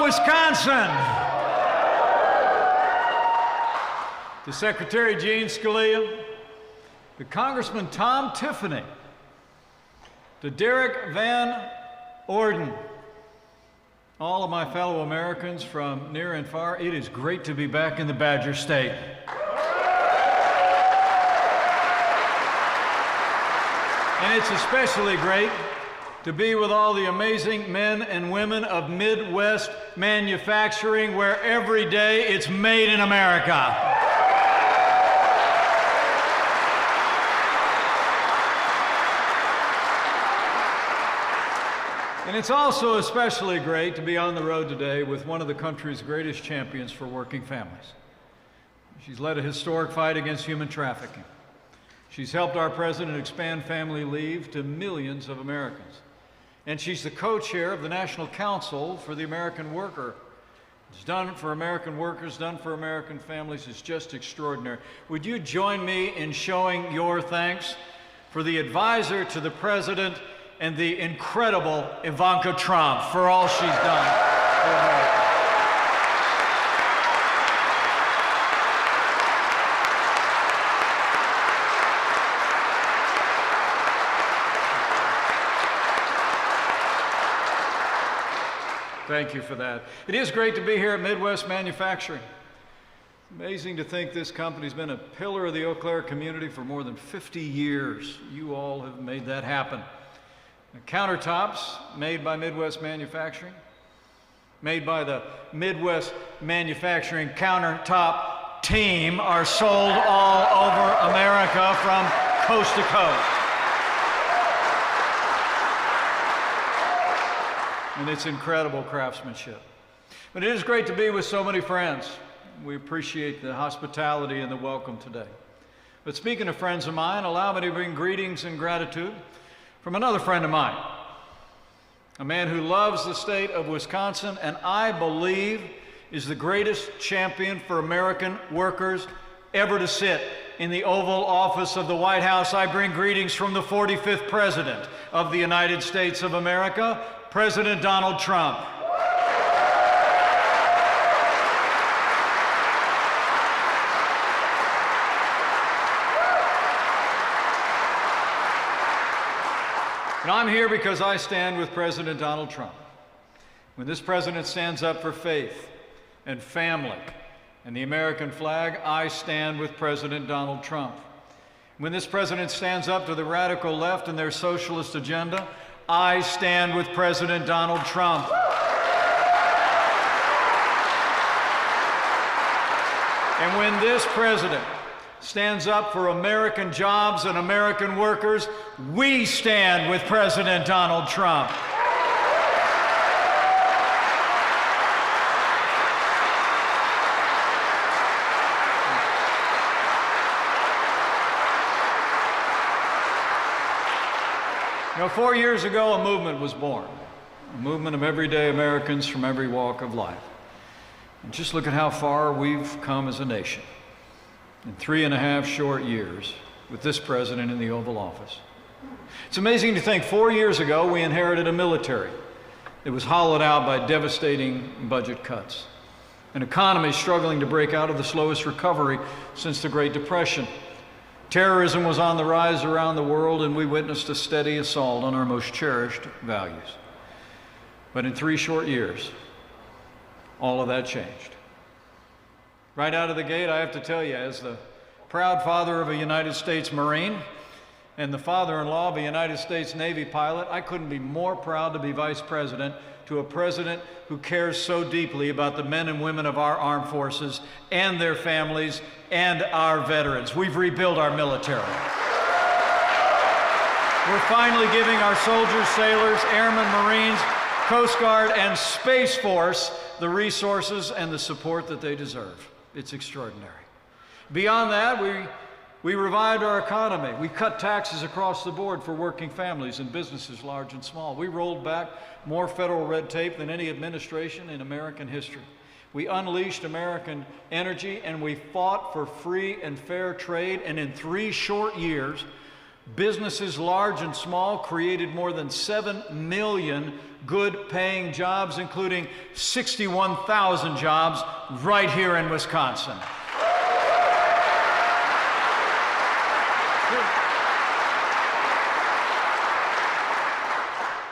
Wisconsin. To Secretary Gene Scalia, to Congressman Tom Tiffany, to Derek Van Orden, all of my fellow Americans from near and far, it is great to be back in the Badger State. And it's especially great to be with all the amazing men and women of Midwest manufacturing, where every day it's made in America. And it's also especially great to be on the road today with one of the country's greatest champions for working families. She's led a historic fight against human trafficking. She's helped our president expand family leave to millions of Americans. And she's the co-chair of the National Council for the American Worker. It's done for American workers, done for American families. It's just extraordinary. Would you join me in showing your thanks for the advisor to the president and the incredible Ivanka Trump for all she's done for America. Thank you for that. It is great to be here at Midwest Manufacturing. It's amazing to think this company's been a pillar of the Eau Claire community for more than 50 years. You all have made that happen. The countertops made by Midwest Manufacturing, made by the Midwest Manufacturing countertop team, are sold all over America from coast to coast. And it's incredible craftsmanship. But it is great to be with so many friends. We appreciate the hospitality and the welcome today. But speaking of friends of mine, allow me to bring greetings and gratitude from another friend of mine, a man who loves the state of Wisconsin and I believe is the greatest champion for American workers ever to sit in the Oval Office of the White House. I bring greetings from the 45th President of the United States of America, President Donald Trump. And I'm here because I stand with President Donald Trump. When this president stands up for faith and family and the American flag, I stand with President Donald Trump. When this president stands up to the radical left and their socialist agenda, I stand with President Donald Trump. And when this president stands up for American jobs and American workers, we stand with President Donald Trump. You know, 4 years ago, a movement was born, a movement of everyday Americans from every walk of life. And just look at how far we've come as a nation in 3.5 short years with this president in the Oval Office. It's amazing to think 4 years ago we inherited a military that was hollowed out by devastating budget cuts, an economy struggling to break out of the slowest recovery since the Great Depression. Terrorism was on the rise around the world, and we witnessed a steady assault on our most cherished values. But in 3 short years, all of that changed. Right out of the gate, I have to tell you, as the proud father of a United States Marine and the father-in-law of a United States Navy pilot, I couldn't be more proud to be vice president to a president who cares so deeply about the men and women of our armed forces and their families and our veterans. We've rebuilt our military. We're finally giving our soldiers, sailors, airmen, Marines, Coast Guard, and Space Force the resources and the support that they deserve. It's extraordinary. Beyond that, we revived our economy. We cut taxes across the board for working families and businesses large and small. We rolled back more federal red tape than any administration in American history. We unleashed American energy, and we fought for free and fair trade. And in 3 short years, Businesses large and small created more than 7 million good-paying jobs, including 61,000 jobs right here in Wisconsin.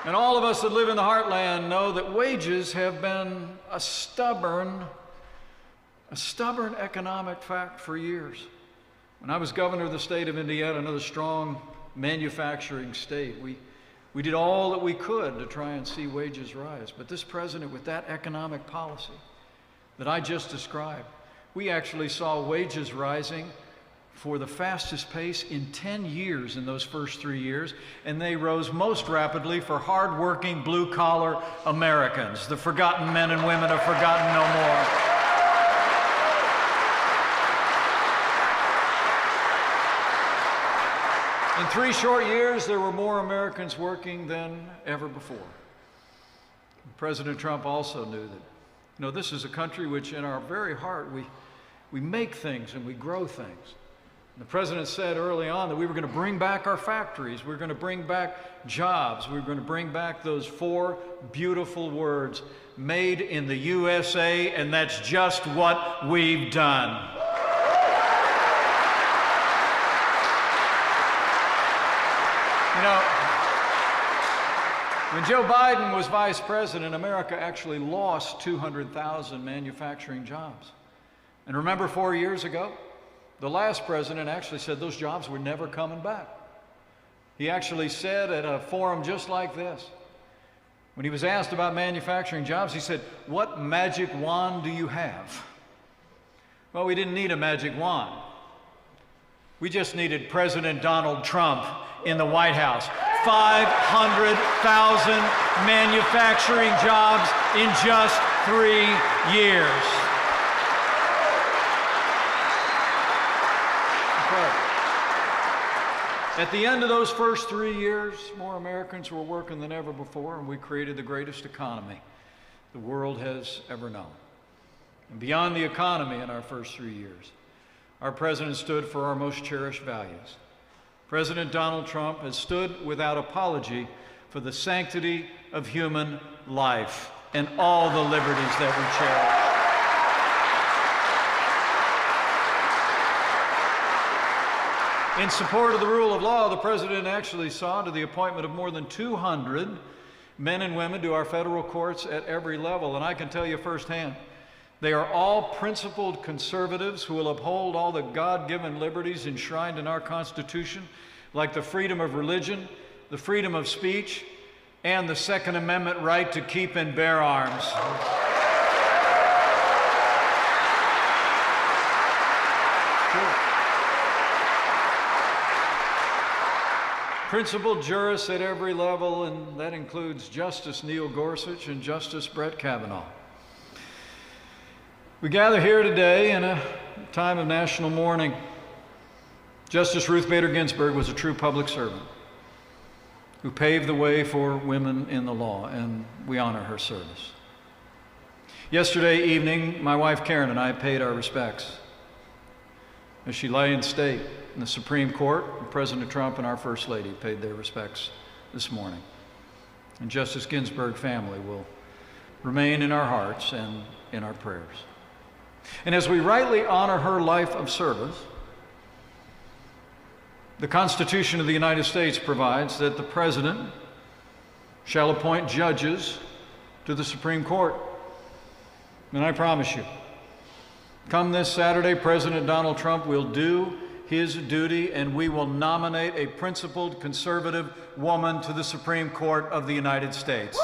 And all of us that live in the heartland know that wages have been a stubborn economic fact for years. When I was governor of the state of Indiana, another strong manufacturing state, we did all that we could to try and see wages rise. But this president, with that economic policy that I just described, we actually saw wages rising for the fastest pace in 10 years in those first 3 years, and they rose most rapidly for hardworking blue-collar Americans, the forgotten men and women of Forgotten No More. In 3 short years, there were more Americans working than ever before. President Trump also knew that, this is a country which in our very heart, we make things and we grow things. The president said early on that we were going to bring back our factories, we were going to bring back jobs, we were going to bring back those 4 beautiful words, made in the USA, and that's just what we've done. When Joe Biden was vice president, America actually lost 200,000 manufacturing jobs. And remember 4 years ago? The last president actually said those jobs were never coming back. He actually said at a forum just like this, when he was asked about manufacturing jobs, he said, "What magic wand do you have?" Well, we didn't need a magic wand. We just needed President Donald Trump in the White House. 500,000 manufacturing jobs in just 3 years. At the end of those first 3 years, more Americans were working than ever before, and we created the greatest economy the world has ever known. And beyond the economy in our first 3 years, our president stood for our most cherished values. President Donald Trump has stood without apology for the sanctity of human life and all the liberties that we cherish. In support of the rule of law, the president actually saw to the appointment of more than 200 men and women to our federal courts at every level. And I can tell you firsthand, they are all principled conservatives who will uphold all the God-given liberties enshrined in our Constitution, like the freedom of religion, the freedom of speech, and the Second Amendment right to keep and bear arms. Principled jurists at every level, and that includes Justice Neil Gorsuch and Justice Brett Kavanaugh. We gather here today in a time of national mourning. Justice Ruth Bader Ginsburg was a true public servant who paved the way for women in the law, and we honor her service. Yesterday evening, my wife Karen and I paid our respects as she lay in state in the Supreme Court. President Trump and our First Lady paid their respects this morning. And Justice Ginsburg family will remain in our hearts and in our prayers. And as we rightly honor her life of service, the Constitution of the United States provides that the President shall appoint judges to the Supreme Court. And I promise you, come this Saturday, President Donald Trump will do his duty, and we will nominate a principled conservative woman to the Supreme Court of the United States.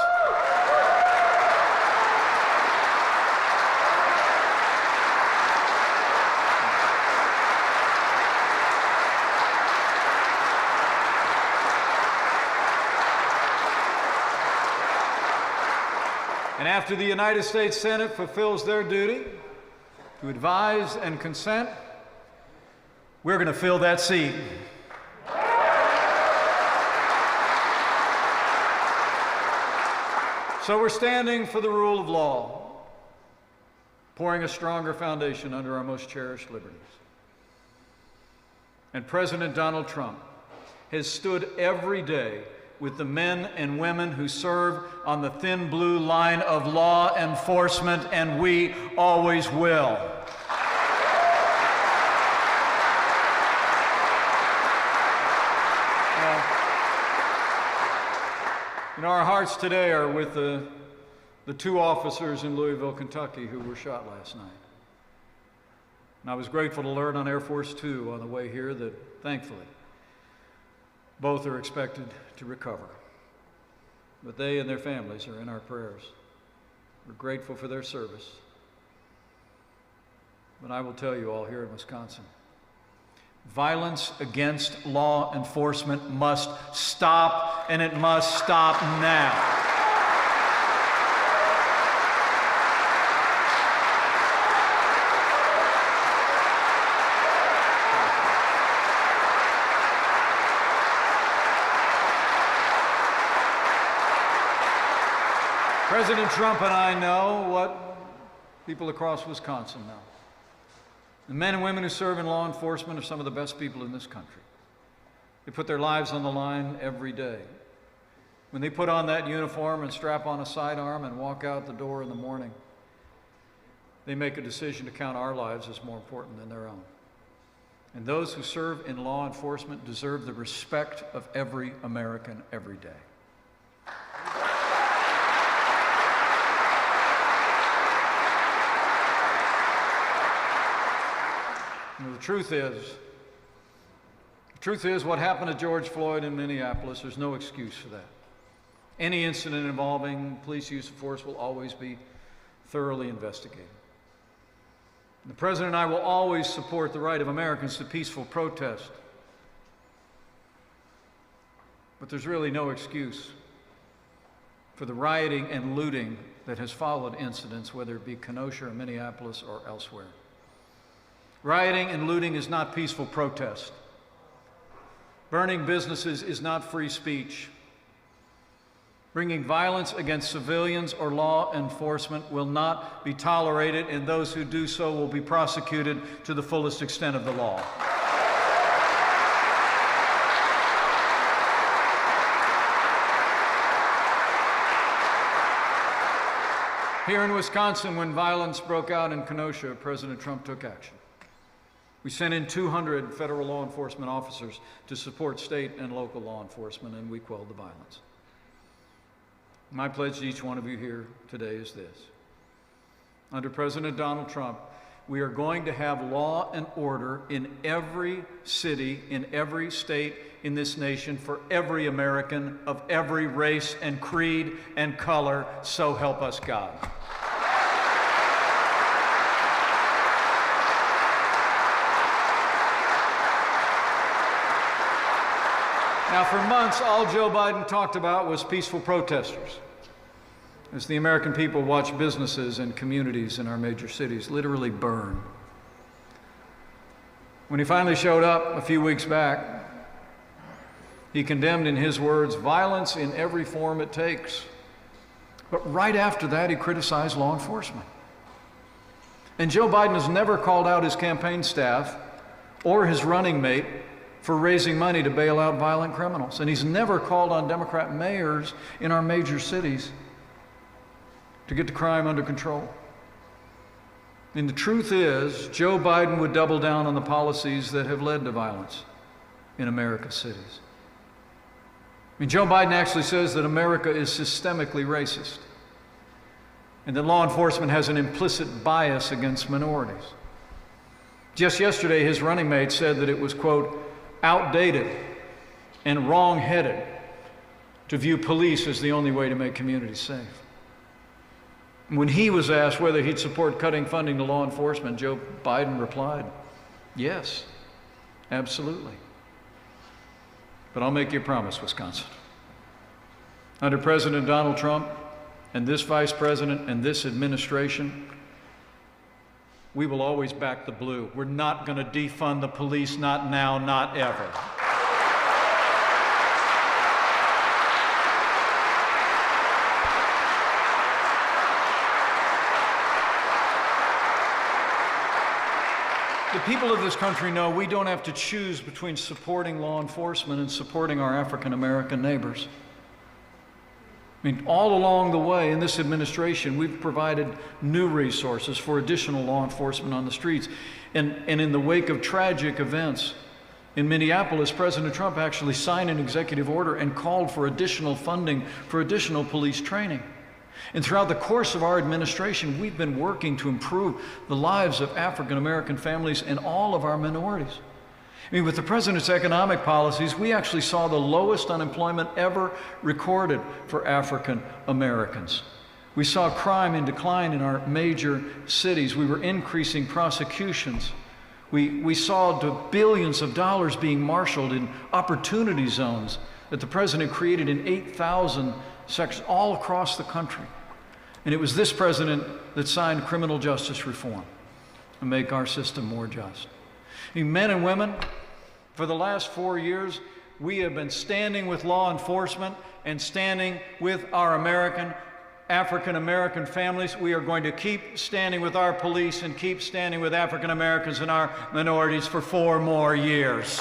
And after the United States Senate fulfills their duty to advise and consent, we're going to fill that seat. So we're standing for the rule of law, pouring a stronger foundation under our most cherished liberties. And President Donald Trump has stood every day with the men and women who serve on the thin blue line of law enforcement, and we always will. Our hearts today are with the two officers in Louisville, Kentucky, who were shot last night. And I was grateful to learn on Air Force Two on the way here that, thankfully, both are expected to recover. But they and their families are in our prayers. We're grateful for their service. But I will tell you all here in Wisconsin, violence against law enforcement must stop, and it must stop now. President Trump and I know what people across Wisconsin know. The men and women who serve in law enforcement are some of the best people in this country. They put their lives on the line every day. When they put on that uniform and strap on a sidearm and walk out the door in the morning, they make a decision to count our lives as more important than their own. And those who serve in law enforcement deserve the respect of every American every day. The truth is what happened to George Floyd in Minneapolis, there's no excuse for that. Any incident involving police use of force will always be thoroughly investigated. The President and I will always support the right of Americans to peaceful protest. But there's really no excuse for the rioting and looting that has followed incidents, whether it be Kenosha or Minneapolis or elsewhere. Rioting and looting is not peaceful protest. Burning businesses is not free speech. Bringing violence against civilians or law enforcement will not be tolerated, and those who do so will be prosecuted to the fullest extent of the law. Here in Wisconsin, when violence broke out in Kenosha, President Trump took action. We sent in 200 federal law enforcement officers to support state and local law enforcement, and we quelled the violence. My pledge to each one of you here today is this. Under President Donald Trump, we are going to have law and order in every city, in every state in this nation, for every American of every race and creed and color, so help us God. Now, for months, all Joe Biden talked about was peaceful protesters, as the American people watched businesses and communities in our major cities literally burn. When he finally showed up a few weeks back, he condemned, in his words, violence in every form it takes. But right after that, he criticized law enforcement. And Joe Biden has never called out his campaign staff or his running mate for raising money to bail out violent criminals. And he's never called on Democrat mayors in our major cities to get the crime under control. And the truth is, Joe Biden would double down on the policies that have led to violence in America's cities. Joe Biden actually says that America is systemically racist and that law enforcement has an implicit bias against minorities. Just yesterday, his running mate said that it was, quote, outdated and wrong-headed to view police as the only way to make communities safe. When he was asked whether he'd support cutting funding to law enforcement, Joe Biden replied, yes, absolutely. But I'll make you a promise, Wisconsin. Under President Donald Trump and this vice president and this administration, we will always back the blue. We're not going to defund the police, not now, not ever. The people of this country know we don't have to choose between supporting law enforcement and supporting our African American neighbors. I mean, all along the way in this administration, we've provided new resources for additional law enforcement on the streets. And in the wake of tragic events in Minneapolis, President Trump actually signed an executive order and called for additional funding for additional police training. And throughout the course of our administration, we've been working to improve the lives of African American families and all of our minorities. I mean, with the president's economic policies, we actually saw the lowest unemployment ever recorded for African Americans. We saw crime in decline in our major cities. We were increasing prosecutions. We saw the billions of dollars being marshaled in opportunity zones that the president created in 8,000 sections all across the country. And it was this president that signed criminal justice reform to make our system more just. I mean, men and women, for the last 4 years, we have been standing with law enforcement and standing with our African American families. We are going to keep standing with our police and keep standing with African Americans and our minorities for 4 more years.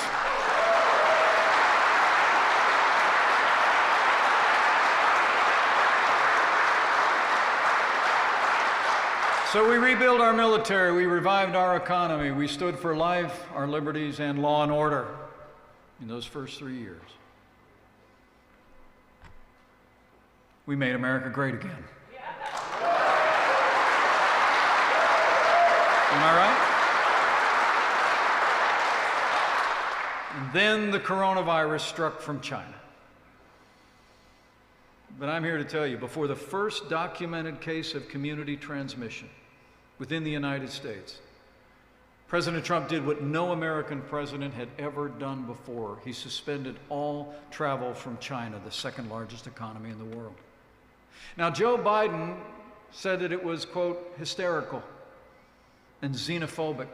So we rebuilt our military, we revived our economy, we stood for life, our liberties, and law and order in those first 3 years. We made America great again. Am I right? And then the coronavirus struck from China. But I'm here to tell you, before the first documented case of community transmission within the United States, President Trump did what no American president had ever done before. He suspended all travel from China, the second largest economy in the world. Now, Joe Biden said that it was, quote, hysterical and xenophobic.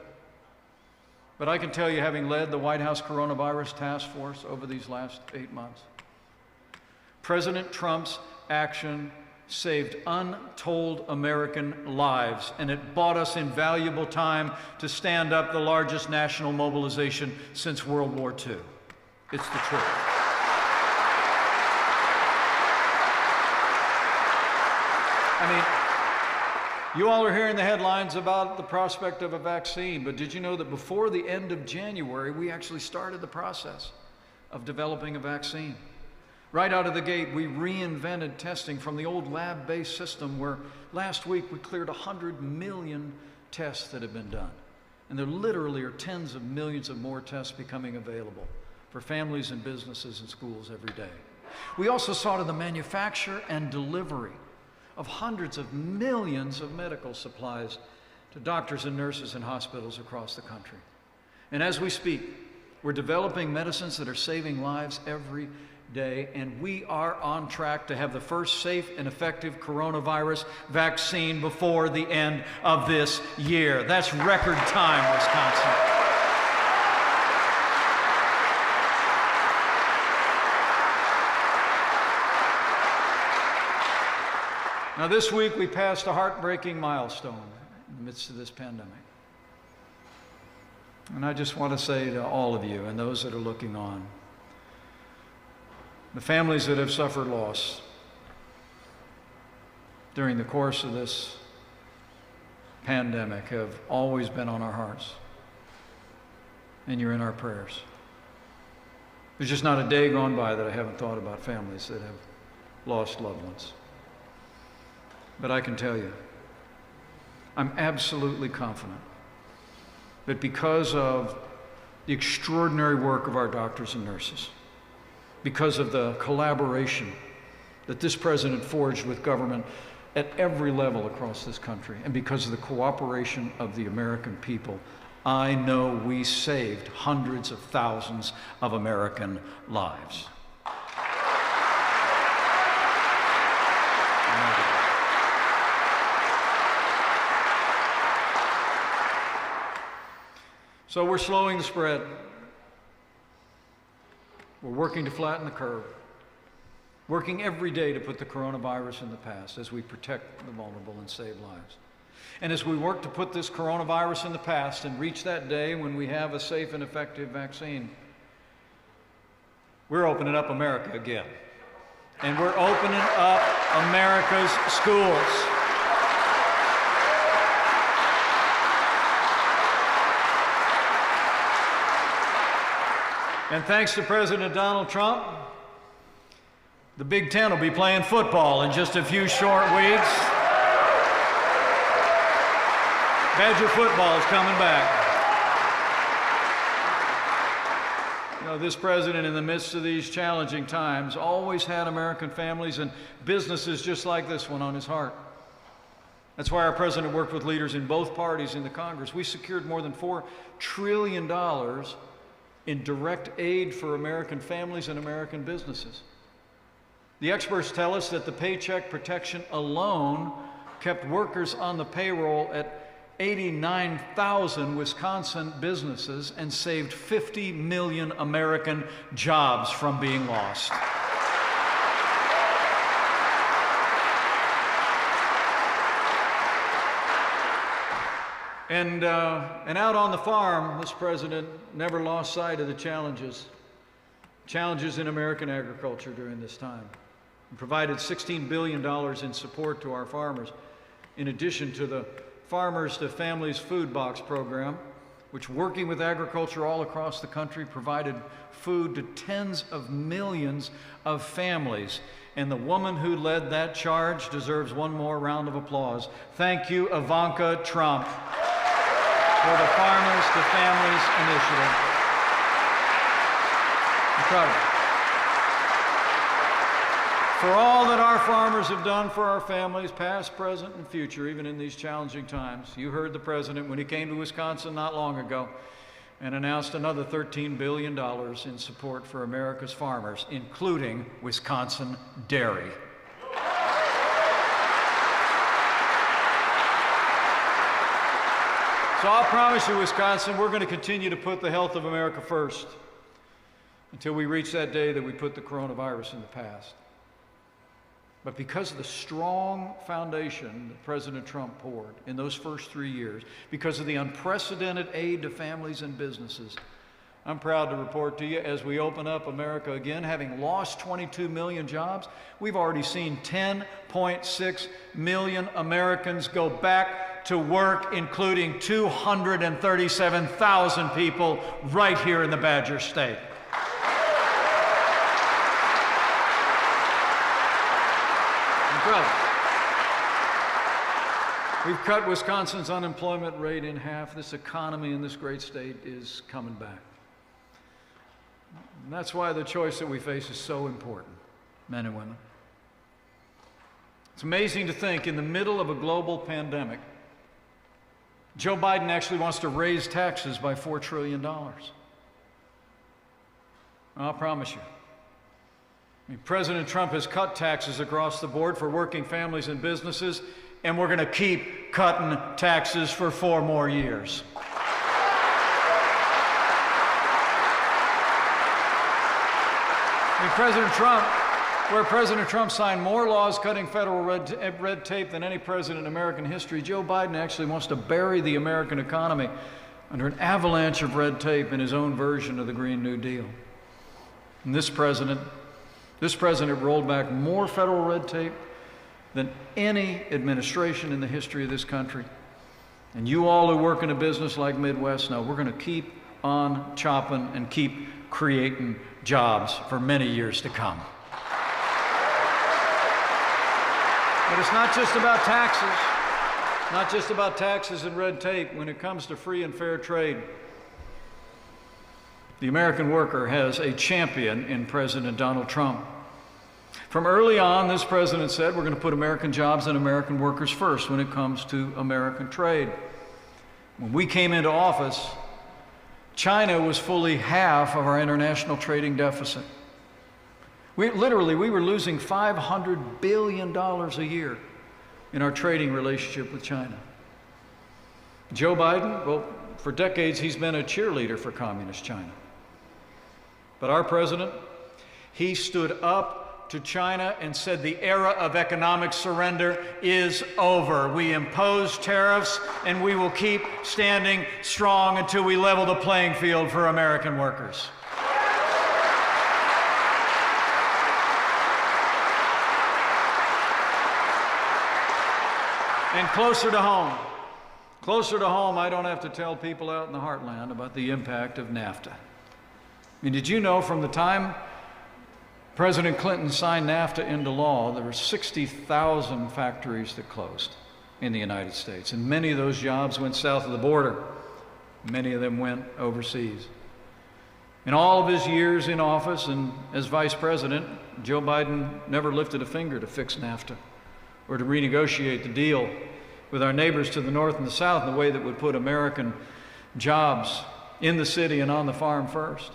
But I can tell you, having led the White House coronavirus task force over these last 8 months, President Trump's action saved untold American lives, and it bought us invaluable time to stand up the largest national mobilization since World War II. It's the truth. I mean, you all are hearing the headlines about the prospect of a vaccine, but did you know that before the end of January, we actually started the process of developing a vaccine? Right out of the gate, we reinvented testing from the old lab-based system where last week we cleared 100 million tests that have been done. And there literally are tens of millions of more tests becoming available for families and businesses and schools every day. We also saw to the manufacture and delivery of hundreds of millions of medical supplies to doctors and nurses in hospitals across the country. And as we speak, we're developing medicines that are saving lives every day, and we are on track to have the first safe and effective coronavirus vaccine before the end of this year. That's record time, Wisconsin. Now, this week we passed a heartbreaking milestone in the midst of this pandemic. And I just want to say to all of you and those that are looking on, the families that have suffered loss during the course of this pandemic have always been on our hearts, and you're in our prayers. There's just not a day gone by that I haven't thought about families that have lost loved ones. But I can tell you, I'm absolutely confident that because of the extraordinary work of our doctors and nurses, because of the collaboration that this president forged with government at every level across this country, and because of the cooperation of the American people, I know we saved hundreds of thousands of American lives. So we're slowing the spread. We're working to flatten the curve, working every day to put the coronavirus in the past as we protect the vulnerable and save lives. And as we work to put this coronavirus in the past and reach that day when we have a safe and effective vaccine, we're opening up America again. And we're opening up America's schools. And thanks to President Donald Trump, the Big Ten will be playing football in just a few short weeks. Badger football is coming back. You know, this president, in the midst of these challenging times, always had American families and businesses just like this one on his heart. That's why our president worked with leaders in both parties in the Congress. We secured more than $4 trillion in direct aid for American families and American businesses. The experts tell us that the Paycheck Protection alone kept workers on the payroll at 89,000 Wisconsin businesses and saved 50 million American jobs from being lost. And out on the farm, this president never lost sight of the challenges in American agriculture during this time. He provided $16 billion in support to our farmers, in addition to the Farmers to Families Food Box program, which, working with agriculture all across the country, provided food to tens of millions of families. And the woman who led that charge deserves one more round of applause. Thank you, Ivanka Trump, for the Farmers to Families Initiative. Incredible. For all that our farmers have done for our families, past, present, and future, even in these challenging times. You heard the president when he came to Wisconsin not long ago and announced another $13 billion in support for America's farmers, including Wisconsin dairy. So I'll promise you, Wisconsin, we're going to continue to put the health of America first until we reach that day that we put the coronavirus in the past. But because of the strong foundation that President Trump poured in those first 3 years, because of the unprecedented aid to families and businesses, I'm proud to report to you, as we open up America again, having lost 22 million jobs, we've already seen 10.6 million Americans go back to work, including 237,000 people right here in the Badger State. We've cut Wisconsin's unemployment rate in half. This economy in this great state is coming back. And that's why the choice that we face is so important, men and women. It's amazing to think, in the middle of a global pandemic, Joe Biden actually wants to raise taxes by $4 trillion. I'll promise you. President Trump has cut taxes across the board for working families and businesses, and we're going to keep cutting taxes for 4 more years. President Trump signed more laws cutting federal red tape than any president in American history, Joe Biden actually wants to bury the American economy under an avalanche of red tape in his own version of the Green New Deal. And this president rolled back more federal red tape than any administration in the history of this country. And you all who work in a business like Midwest know we're going to keep on chopping and keep creating jobs for many years to come. But it's not just about taxes and red tape. When it comes to free and fair trade, the American worker has a champion in President Donald Trump. From early on, this president said we're going to put American jobs and American workers first when it comes to American trade. When we came into office, China was fully half of our international trading deficit. We were losing $500 billion a year in our trading relationship with China. Joe Biden, well, for decades he's been a cheerleader for communist China. But our president, he stood up to China and said the era of economic surrender is over. We imposed tariffs, and we will keep standing strong until we level the playing field for American workers. And closer to home, I don't have to tell people out in the heartland about the impact of NAFTA. I mean, did you know from the time President Clinton signed NAFTA into law, there were 60,000 factories that closed in the United States, and many of those jobs went south of the border. Many of them went overseas. In all of his years in office and as vice president, Joe Biden never lifted a finger to fix NAFTA or to renegotiate the deal with our neighbors to the north and the south in a way that would put American jobs in the city and on the farm first.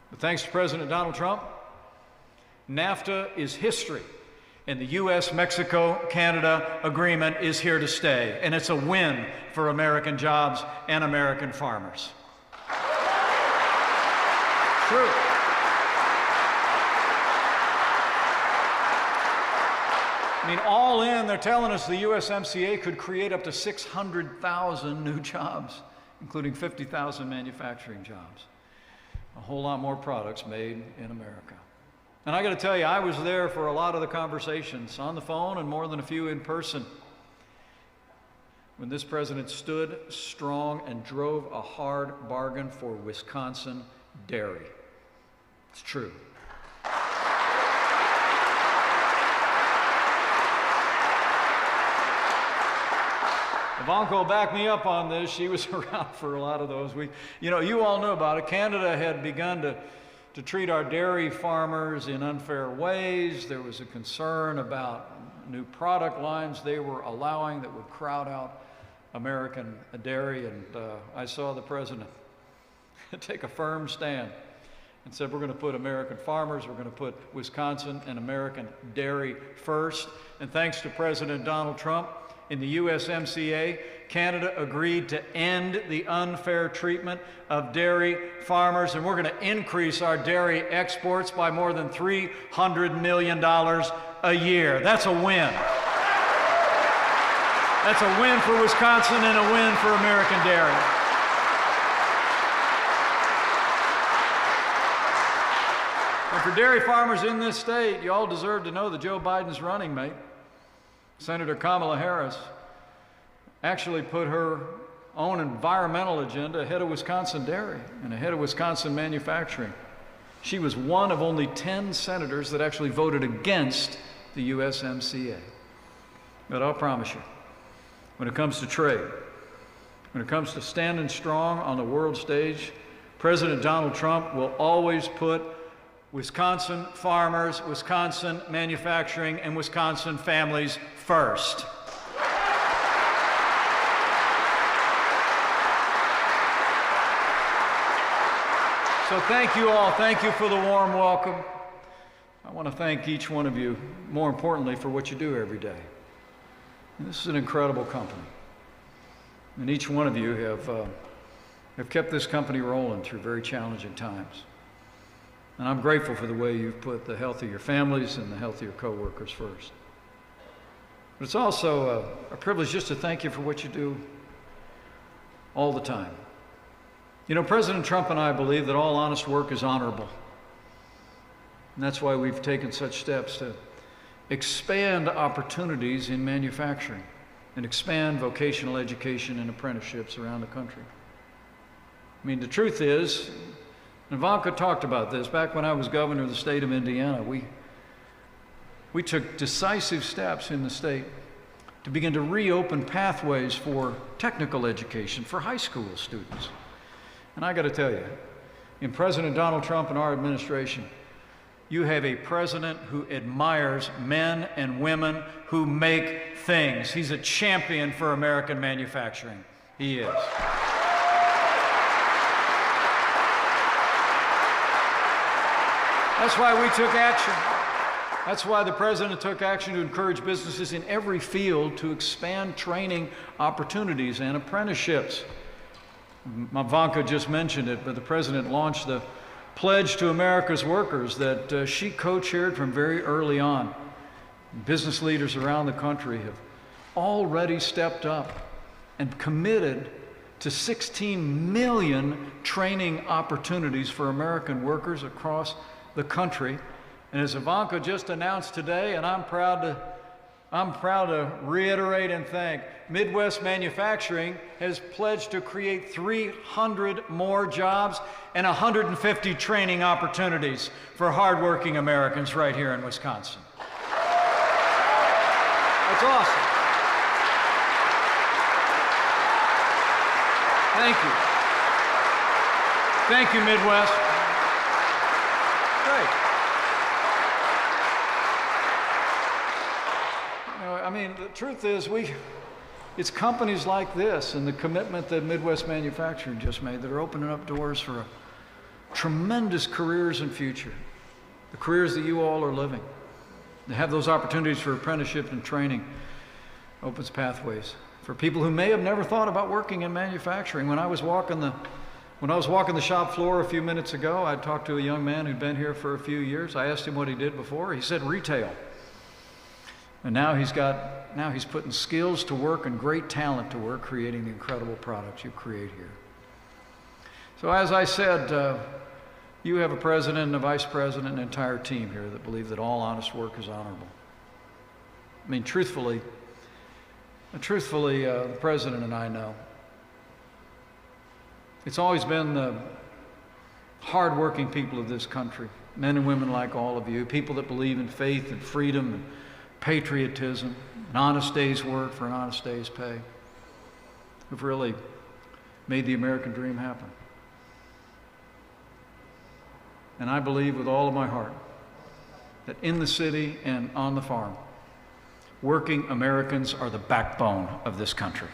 But thanks to President Donald Trump, NAFTA is history, and the U.S.-Mexico-Canada agreement is here to stay, and it's a win for American jobs and American farmers. True. I mean, all in, they're telling us the USMCA could create up to 600,000 new jobs, including 50,000 manufacturing jobs. A whole lot more products made in America. And I got to tell you, I was there for a lot of the conversations on the phone and more than a few in person when this president stood strong and drove a hard bargain for Wisconsin dairy. It's true. Ivanka will back me up on this. She was around for a lot of those. You all know about it. Canada had begun to treat our dairy farmers in unfair ways. There was a concern about new product lines they were allowing that would crowd out American dairy. And I saw the president take a firm stand and said, we're going to put American farmers, we're going to put Wisconsin and American dairy first. And thanks to President Donald Trump, in the USMCA, Canada agreed to end the unfair treatment of dairy farmers, and we're going to increase our dairy exports by more than $300 million a year. That's a win. That's a win for Wisconsin and a win for American dairy. And for dairy farmers in this state, you all deserve to know that Joe Biden's running mate, Senator Kamala Harris, actually put her own environmental agenda ahead of Wisconsin dairy and ahead of Wisconsin manufacturing. She was one of only 10 senators that actually voted against the USMCA. But I'll promise you, when it comes to trade, when it comes to standing strong on the world stage, President Donald Trump will always put Wisconsin farmers, Wisconsin manufacturing, and Wisconsin families first. So thank you all. Thank you for the warm welcome. I want to thank each one of you, more importantly, for what you do every day. This is an incredible company. And each one of you have kept this company rolling through very challenging times. And I'm grateful for the way you've put the health of your families and the health of your coworkers first. But it's also a privilege just to thank you for what you do all the time. You know, President Trump and I believe that all honest work is honorable. And that's why we've taken such steps to expand opportunities in manufacturing and expand vocational education and apprenticeships around the country. I mean, the truth is, and Ivanka talked about this, back when I was governor of the state of Indiana, we took decisive steps in the state to begin to reopen pathways for technical education for high school students. And I got to tell you, in President Donald Trump and our administration, you have a president who admires men and women who make things. He's a champion for American manufacturing. He is. That's why we took action. That's why the president took action to encourage businesses in every field to expand training opportunities and apprenticeships. Ivanka just mentioned it, but the president launched the pledge to America's workers that she co-chaired from very early on. Business leaders around the country have already stepped up and committed to 16 million training opportunities for American workers across the country. And as Ivanka just announced today, and I'm proud to reiterate and thank, Midwest Manufacturing has pledged to create 300 more jobs and 150 training opportunities for hardworking Americans right here in Wisconsin. That's awesome. Thank you. Thank you, Midwest. Great. I mean, the truth is, it's companies like this and the commitment that Midwest Manufacturing just made that are opening up doors for tremendous careers and future, the careers that you all are living. To have those opportunities for apprenticeship and training opens pathways for people who may have never thought about working in manufacturing. When I was walking the shop floor a few minutes ago, I talked to a young man who'd been here for a few years. I asked him what he did before. He said retail. And now he's putting skills to work and great talent to work, creating the incredible products you create here. So as I said, you have a president and a vice president and an entire team here that believe that all honest work is honorable. I mean, truthfully, the president and I know it's always been the hardworking people of this country, men and women like all of you, people that believe in faith and freedom and patriotism, an honest day's work for an honest day's pay, who've really made the American dream happen. And I believe with all of my heart that in the city and on the farm, working Americans are the backbone of this country.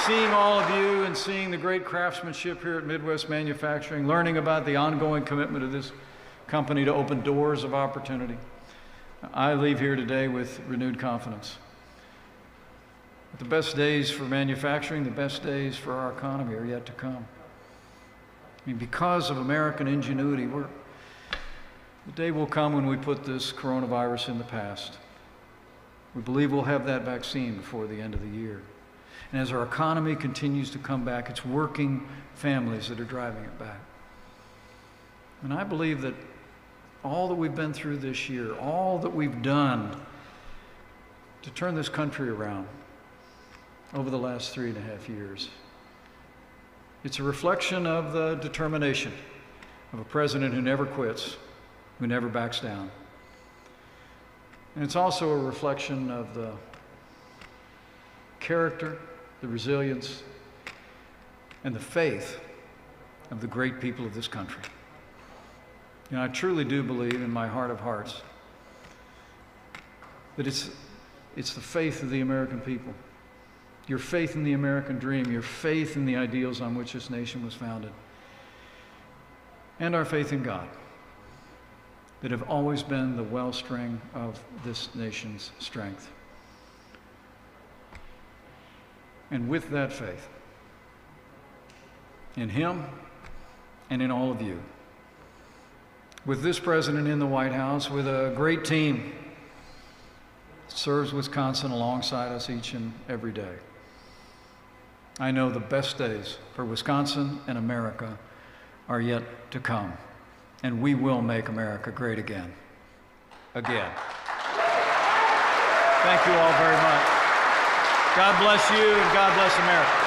Seeing all of you and seeing the great craftsmanship here at Midwest Manufacturing, learning about the ongoing commitment of this company to open doors of opportunity, I leave here today with renewed confidence. The best days for manufacturing, the best days for our economy are yet to come. I mean, because of American ingenuity, the day will come when we put this coronavirus in the past. We believe we'll have that vaccine before the end of the year. And as our economy continues to come back, it's working families that are driving it back. And I believe that all that we've been through this year, all that we've done to turn this country around over the last 3.5 years, it's a reflection of the determination of a president who never quits, who never backs down. And it's also a reflection of the character, the resilience, and the faith of the great people of this country. And I truly do believe in my heart of hearts that it's the faith of the American people, your faith in the American dream, your faith in the ideals on which this nation was founded, and our faith in God that have always been the wellspring of this nation's strength. And with that faith, in him and in all of you, with this president in the White House, with a great team that serves Wisconsin alongside us each and every day, I know the best days for Wisconsin and America are yet to come, and we will make America great again. Again. Thank you all very much. God bless you and God bless America.